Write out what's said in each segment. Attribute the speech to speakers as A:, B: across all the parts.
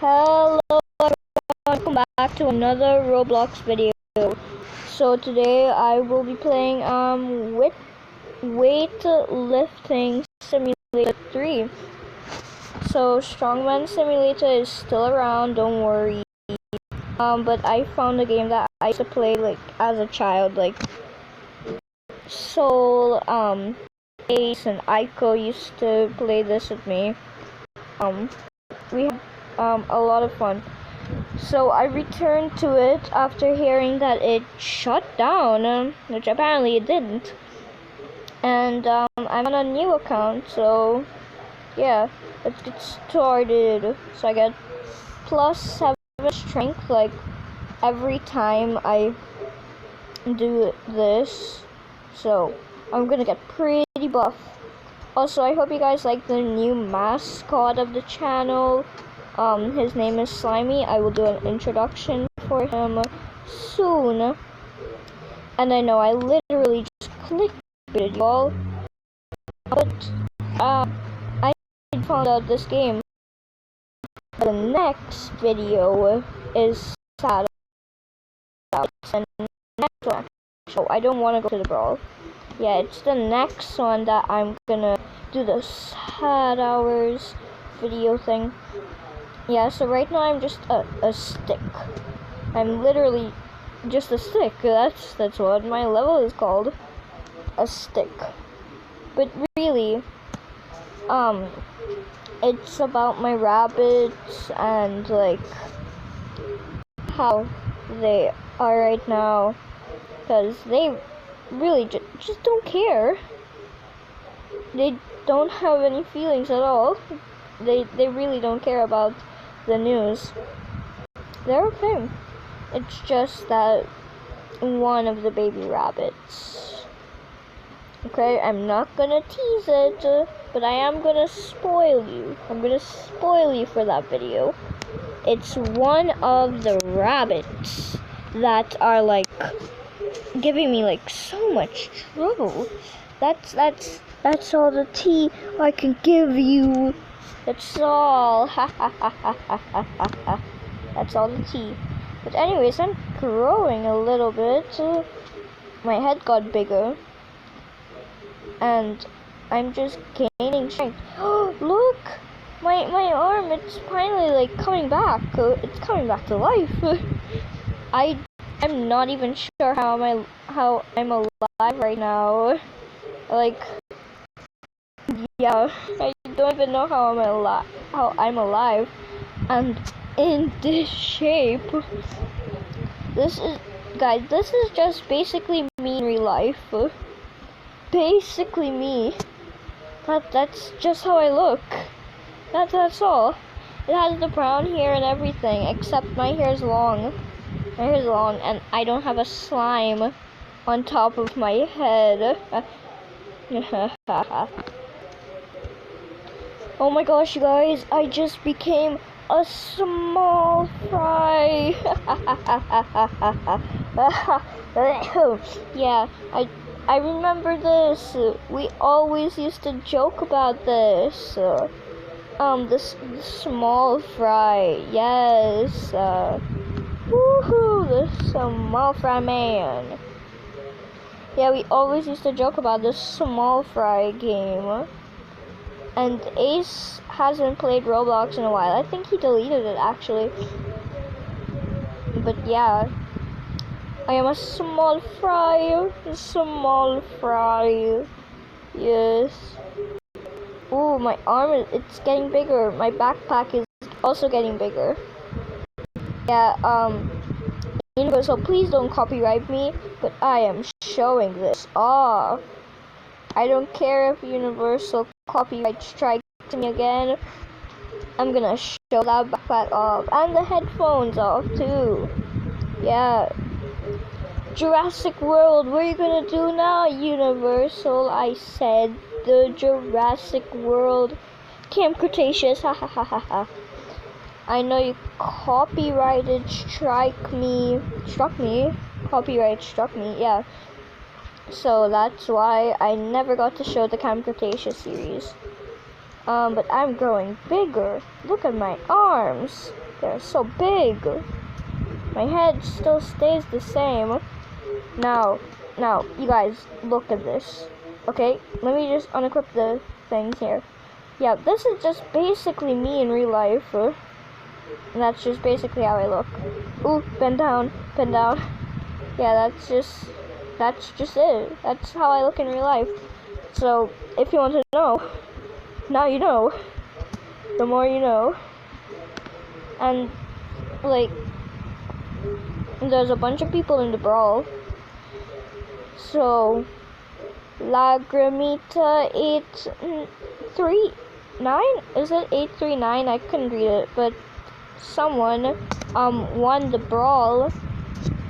A: Hello everyone, welcome back to another Roblox video. So today I will be playing weightlifting simulator 3. So Strongman Simulator is still around, don't worry. But I found a game that I used to play like as a child, like Soul, Ace and Aiko used to play this with me. We had a lot of fun. So I returned to it after hearing that it shut down, which apparently it didn't. And I'm on a new account, so yeah, let's get started. So I get +7 strength like every time I do this. So I'm gonna get pretty buff. Also, I hope you guys like the new mascot of the channel. His name is Slimy. I will do an introduction for him soon. And I know I literally just clicked it, y'all. But I found out this game. The next video is sad. It's the next one. So I don't want to go to the brawl. Yeah, it's the next one that I'm gonna do the sad hours video thing. Yeah, so right now I'm just a stick. I'm literally just a stick. That's what my level is called. A stick. But really, it's about my rabbits and like how they are right now, because they really just don't care. They don't have any feelings at all. They really don't care about the news. They're okay. It's just that one of the baby rabbits. Okay, I'm not gonna tease it, but I am gonna spoil you. I'm gonna spoil you for that video. It's one of the rabbits that are like giving me like so much trouble. That's all the tea I can give you. That's all. Ha ha ha ha ha ha ha. That's all the tea. But anyways, I'm growing a little bit. My head got bigger. And I'm just gaining strength. Look! My arm, it's finally like coming back. It's coming back to life. I'm not even sure how I'm alive right now. Like, yeah, I don't even know how I'm alive, and in this shape. This is just basically me in real life. Basically me. That's just how I look. That's all. It has the brown hair and everything, except my hair is long. My hair is long, and I don't have a slime on top of my head. Oh my gosh, you guys, I just became a small fry. Yeah, I remember this. We always used to joke about this. This small fry. Yes. Woohoo, the small fry man. Yeah, we always used to joke about this small fry game. And Ace hasn't played Roblox in a while. I think he deleted it actually. But yeah, I am a small fry. Small fry. Yes. Ooh, my arm it's getting bigger. My backpack is also getting bigger. Yeah, Universal, please don't copyright me, but I am showing this off. I don't care if Universal copyright strikes me again. I'm gonna show that backpack off, and the headphones off too. Yeah. Jurassic World, what are you gonna do now, Universal? I said the Jurassic World. Camp Cretaceous, ha ha ha ha ha. I know you copyrighted struck me. Copyright struck me, yeah. So that's why I never got to show the Camp Cretaceous series. But I'm growing bigger. Look at my arms. They're so big. My head still stays the same. Now, you guys, look at this. Okay, let me just unequip the things here. Yeah, this is just basically me in real life. And that's just basically how I look. Ooh, bend down, bend down. Yeah, that's just it. That's how I look in real life. So, if you want to know, now you know. The more you know. And, like, there's a bunch of people in the brawl. So, Lagramita 839? Is it 839? I couldn't read it, but someone won the brawl.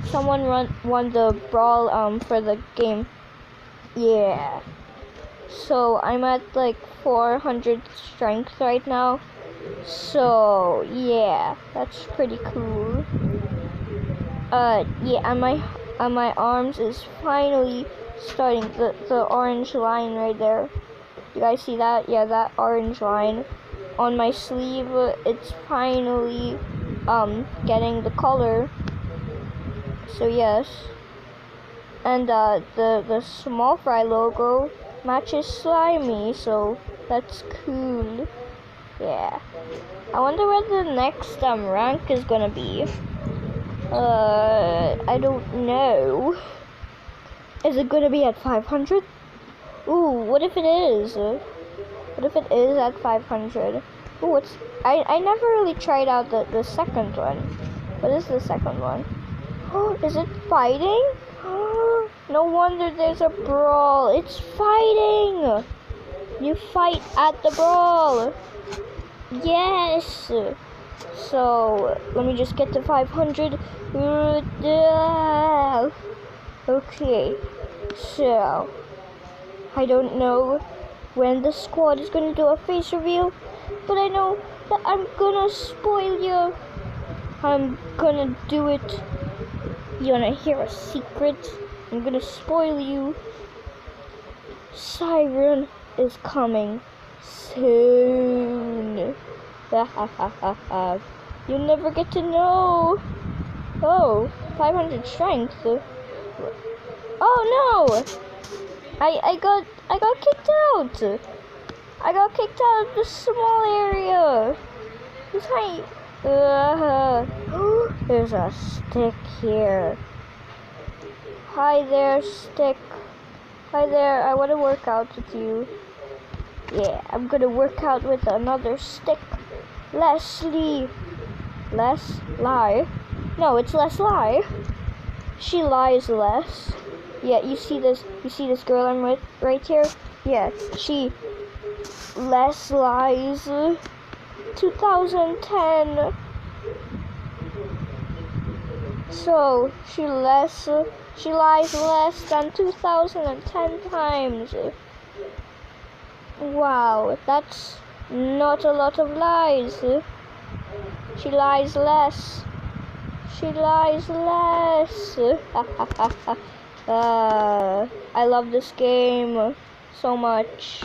A: Someone won the brawl for the game. Yeah. So I'm at like 400 strength right now. So yeah, that's pretty cool. Yeah, and my arms is finally starting the orange line right there. You guys see that? Yeah, that orange line on my sleeve. It's finally getting the color. So yes. And the small fry logo matches slimy, so that's cool. Yeah. I wonder where the next rank is gonna be. I don't know. Is it gonna be at 500? Ooh, what if it is? What if it is at 500? Ooh, I never really tried out the second one. What is the second one? Oh, is it fighting? No wonder there's a brawl. It's fighting! You fight at the brawl! Yes! So, let me just get to 500. Okay, so, I don't know when the squad is gonna do a face reveal, but I know that I'm gonna spoil you. I'm gonna do it. You wanna hear a secret? I'm gonna spoil you. Siren is coming soon. You'll never get to know. Oh, 500 strength. Oh no! I got kicked out. I got kicked out of the small area. This tiny. There's a stick here. Hi there, stick. Hi there, I want to work out with you. Yeah, I'm gonna work out with another stick. Leslie. Less lie. No, it's less lie. She lies less. Yeah, you see this girl I'm with right here? Yeah, she less lies. 2010. So she lies less than 2010 times. Wow, that's not a lot of lies. She lies less. She lies less. I love this game so much.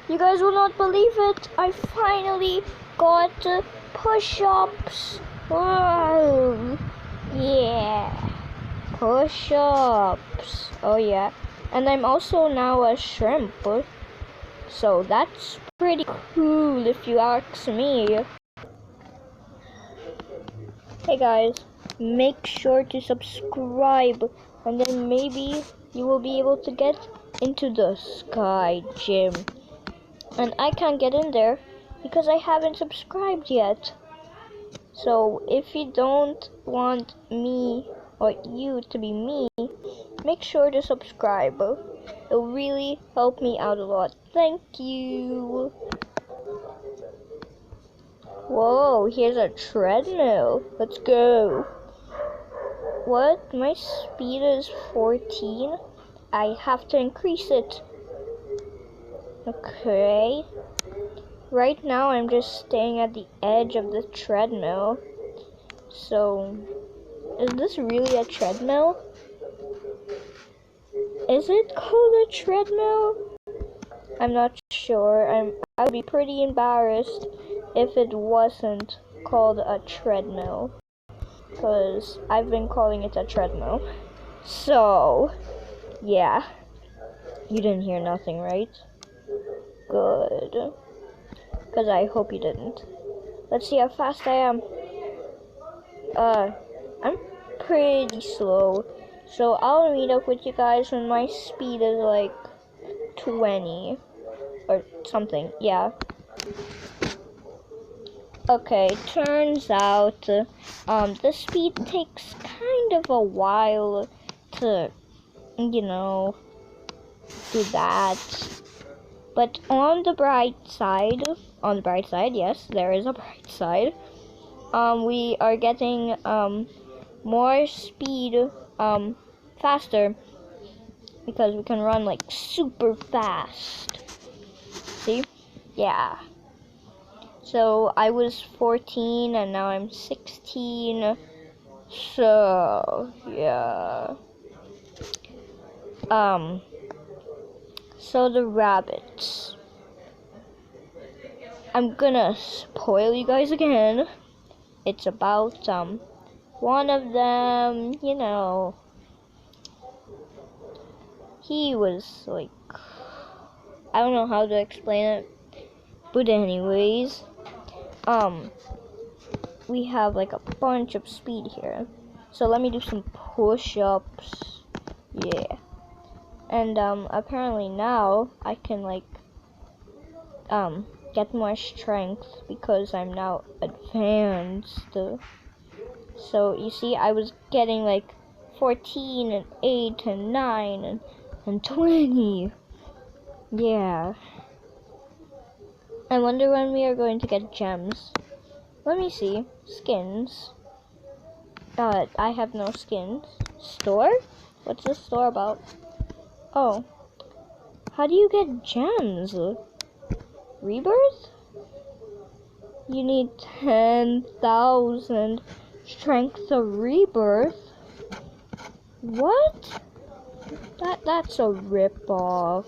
A: You guys will not believe it. I finally got push-ups. Wow. Yeah. Push-ups. Oh yeah. And I'm also now a shrimp. So that's pretty cool if you ask me. Hey guys, make sure to subscribe and then maybe you will be able to get into the Sky Gym. And I can't get in there because I haven't subscribed yet. So if you don't want me or you to be me, make sure to subscribe. It'll really help me out a lot. Thank you. Whoa, here's a treadmill. Let's go. What? My speed is 14? I have to increase it. Okay. Right now I'm just staying at the edge of the treadmill. So, is this really a treadmill? Is it called a treadmill? I'm not sure. I would be pretty embarrassed if it wasn't called a treadmill, because I've been calling it a treadmill. So, yeah. You didn't hear nothing, right? Good. Because I hope you didn't. Let's see how fast I am. I'm pretty slow. So I'll meet up with you guys when my speed is like 20 or something. Yeah. Okay, turns out the speed takes kind of a while to, do that. But on the bright side, yes, there is a bright side. We are getting more speed faster because we can run like super fast. See? Yeah. So I was 14 and now I'm 16. So yeah. So the rabbits. I'm gonna spoil you guys again. It's about one of them, he was like, I don't know how to explain it, but anyways, we have like a bunch of speed here. So let me do some push-ups. Yeah. And apparently now I can like get more strength because I'm now advanced. So you see, I was getting like 14 and 8 and 9 and 20. Yeah. I wonder when we are going to get gems. Let me see. Skins. I have no skins. Store? What's the store about? Oh. How do you get gems? Rebirth? You need 10,000 strength to rebirth. What? That's a rip-off.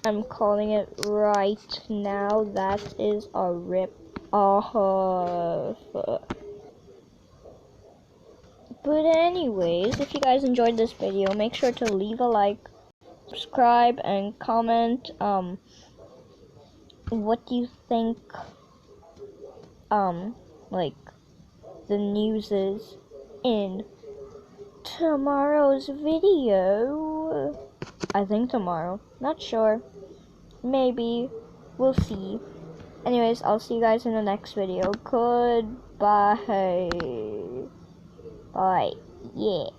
A: I'm calling it right now. That is a rip-off. But anyways, if you guys enjoyed this video, make sure to leave a like, subscribe, and comment. What do you think? Like the news is in tomorrow's video. I think tomorrow. Not sure. Maybe. We'll see. Anyways, I'll see you guys in the next video. Goodbye. Bye. Yeah.